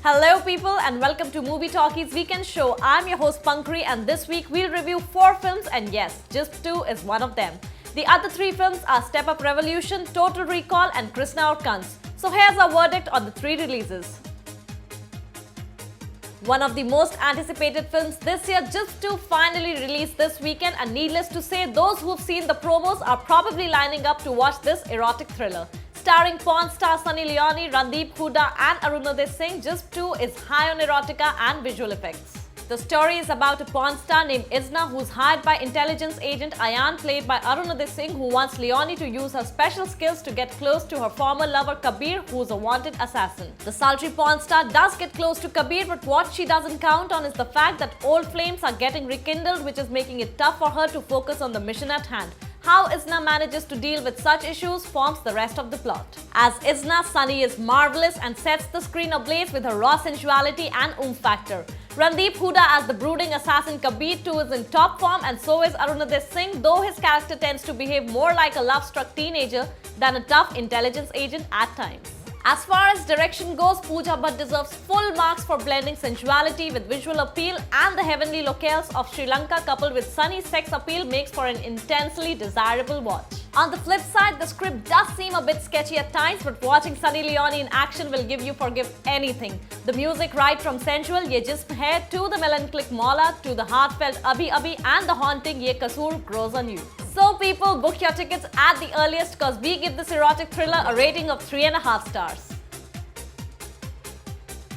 Hello people and welcome to Movie Talkies Weekend Show. I'm your host Pankri and this week we'll review 4 films and yes, just 2 is one of them. The other 3 films are Step Up Revolution, Total Recall and Krishna Orkut. So here's our verdict on the 3 releases. One of the most anticipated films this year, Just 2 finally released this weekend and needless to say, those who've seen the promos are probably lining up to watch this erotic thriller. Starring porn star Sunny Leone, Randeep Hooda and Arunodai Singh, Just 2 is high on erotica and visual effects. The story is about a porn star named Isna who's hired by intelligence agent Ayan, played by Arunodai Singh, who wants Leone to use her special skills to get close to her former lover Kabir, who's a wanted assassin. The sultry porn star does get close to Kabir, but what she doesn't count on is the fact that old flames are getting rekindled, which is making it tough for her to focus on the mission at hand. How Isna manages to deal with such issues forms the rest of the plot. As Isna, Sunny is marvelous and sets the screen ablaze with her raw sensuality and oomph factor. Randeep Hooda as the brooding assassin Kabir too is in top form, and so is Arunodai Singh, though his character tends to behave more like a love-struck teenager than a tough intelligence agent at times. As far as direction goes, Pooja Bhatt deserves full marks for blending sensuality with visual appeal, and the heavenly locales of Sri Lanka coupled with sunny sex appeal makes for an intensely desirable watch. On the flip side, the script does seem a bit sketchy at times, but watching Sunny Leone in action will give you forgive anything. The music, right from sensual Ye Jism Hai to the melancholic Maula to the heartfelt Abhi Abhi and the haunting Ye Kasoor grows on you. So people, book your tickets at the earliest cause we give this erotic thriller a rating of 3.5 stars.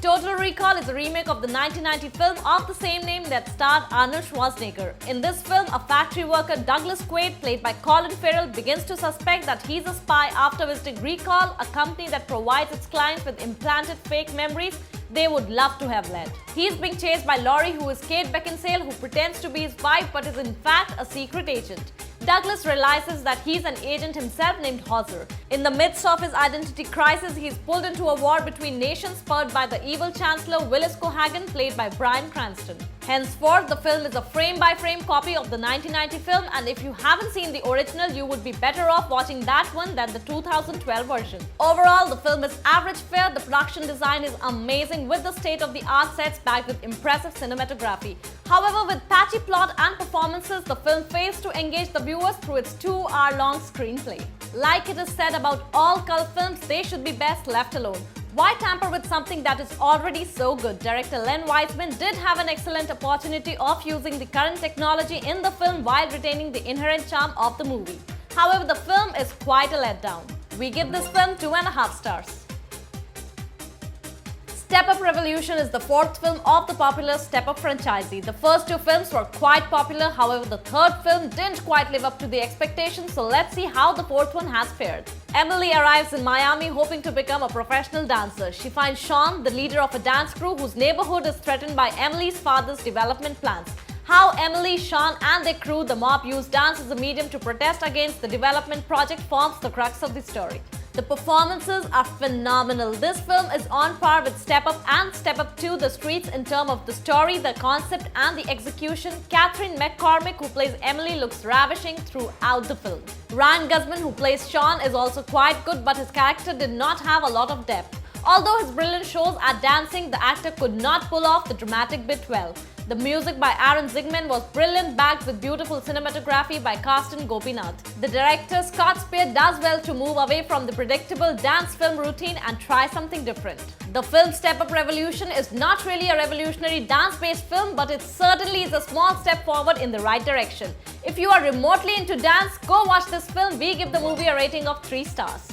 Total Recall is a remake of the 1990 film of the same name that starred Arnold Schwarzenegger. In this film, a factory worker Douglas Quaid, played by Colin Farrell, begins to suspect that he's a spy after visiting Recall, a company that provides its clients with implanted fake memories they would love to have led. He's being chased by Laurie, who is Kate Beckinsale, who pretends to be his wife but is in fact a secret agent. Douglas realizes that he's an agent himself named Hauser. In the midst of his identity crisis, he's pulled into a war between nations spurred by the evil Chancellor Willis Cohagen, played by Bryan Cranston. Henceforth, the film is a frame-by-frame copy of the 1990 film, and if you haven't seen the original, you would be better off watching that one than the 2012 version. Overall, the film is average fare. The production design is amazing with the state-of-the-art sets backed with impressive cinematography. However, with patchy plot and performances, the film fails to engage the viewers through its 2-hour-long screenplay. Like it is said about all cult films, they should be best left alone. Why tamper with something that is already so good? Director Len Wiseman did have an excellent opportunity of using the current technology in the film while retaining the inherent charm of the movie. However, the film is quite a letdown. We give this film 2.5 stars. Step Up Revolution is the 4th film of the popular Step Up franchise. The first 2 films were quite popular, however the 3rd film didn't quite live up to the expectations, so let's see how the 4th one has fared. Emily arrives in Miami hoping to become a professional dancer. She finds Sean, the leader of a dance crew whose neighborhood is threatened by Emily's father's development plans. How Emily, Sean and their crew, the mob, use dance as a medium to protest against the development project forms the crux of the story. The performances are phenomenal. This film is on par with Step Up and Step Up 2 The Streets in terms of the story, the concept and the execution. Catherine McCormick, who plays Emily, looks ravishing throughout the film. Ryan Guzman, who plays Sean, is also quite good, but his character did not have a lot of depth. Although his brilliant shows at dancing, the actor could not pull off the dramatic bit well. The music by Aaron Zigman was brilliant, backed with beautiful cinematography by Karsten Gopinath. The director Scott Spear does well to move away from the predictable dance film routine and try something different. The film Step Up Revolution is not really a revolutionary dance-based film, but it certainly is a small step forward in the right direction. If you are remotely into dance, go watch this film. We give the movie a rating of 3 stars.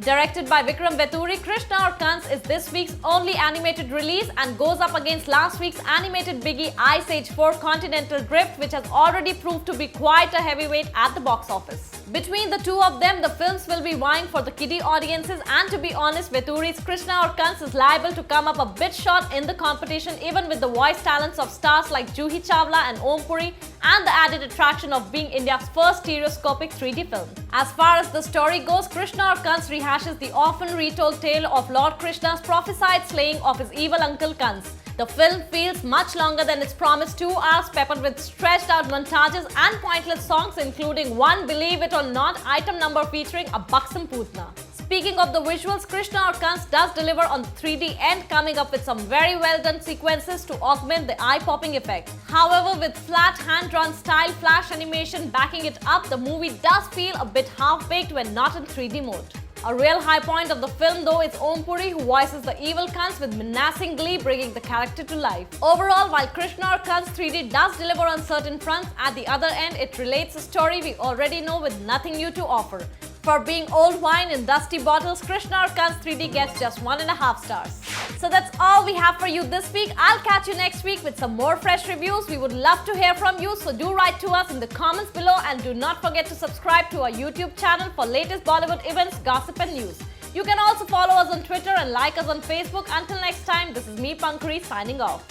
Directed by Vikram Veturi, Krishna Orkut is this week's only animated release and goes up against last week's animated biggie Ice Age 4 Continental Drift, which has already proved to be quite a heavyweight at the box office. Between the two of them, the films will be vying for the kiddie audiences, and to be honest, Veturi's Krishna Orkut is liable to come up a bit short in the competition, even with the voice talents of stars like Juhi Chawla and Om Puri and the added attraction of being India's first stereoscopic 3D film. As far as the story goes, Krishna Orkut rehashes the often retold tale of Lord Krishna's prophesied slaying of his evil uncle Kans. The film feels much longer than its promised 2 hours, peppered with stretched out montages and pointless songs, including one, believe it or not, item number featuring a buxom Putna. Speaking of the visuals, Krishna Orkut does deliver on 3D end, coming up with some very well done sequences to augment the eye-popping effect. However, with flat hand-drawn style flash animation backing it up, the movie does feel a bit half-baked when not in 3D mode. A real high point of the film though is Om Puri, who voices the evil cunts with menacing glee, bringing the character to life. Overall, while Krishna Orkut's 3D does deliver on certain fronts, at the other end it relates a story we already know with nothing new to offer. For being old wine in dusty bottles, Krishna Orkut's 3D gets just 1.5 stars. So that's all we have for you this week. I'll catch you next week with some more fresh reviews. We would love to hear from you, so do write to us in the comments below, and do not forget to subscribe to our YouTube channel for latest Bollywood events, gossip and news. You can also follow us on Twitter and like us on Facebook. Until next time, this is me, Pankuri, signing off.